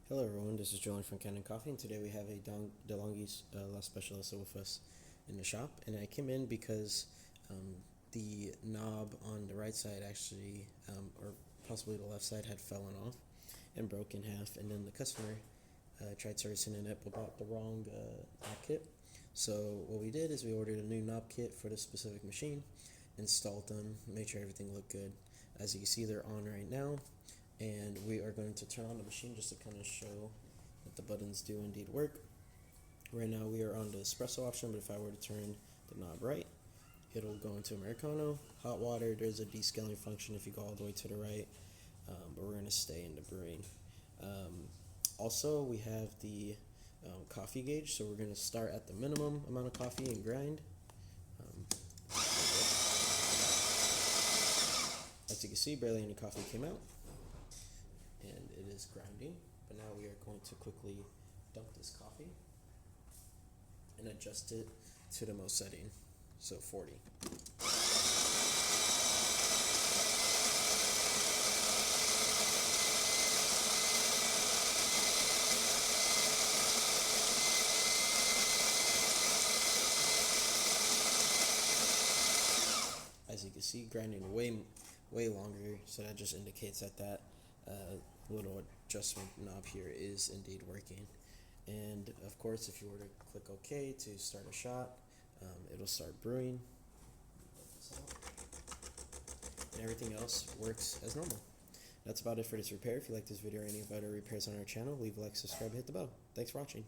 Hello everyone, this is Dylan from Kanen Coffee, and today we have a DeLonghi La Specialista with us in the shop. And I came in because the knob on the right side actually, or possibly the left side, had fallen off and broke in half. And then the customer tried servicing it but bought the wrong knob kit. So what we did is we ordered a new knob kit for this specific machine, installed them, made sure everything looked good. As you can see, they're on right now. And we are going to turn on the machine just to kind of show that the buttons do indeed work. Right now we are on the espresso option, but if I were to turn the knob right, it'll go into Americano. Hot water, there's a descaling function if you go all the way to the right, but we're going to stay in the brewing. Also, we have the coffee gauge, so we're going to start at the minimum amount of coffee and grind. As you can see, barely any coffee came out, and it is grinding. But now we are going to quickly dump this coffee and adjust it to the most setting, so 40. As you can see, grinding way longer, so that just indicates that little adjustment knob here is indeed working. And of course, if you were to click OK to start a shot, it'll start brewing, and everything else works as normal. That's about it for this repair. If you like this video or any of our other repairs on our channel, leave a like, subscribe, hit the bell. Thanks for watching.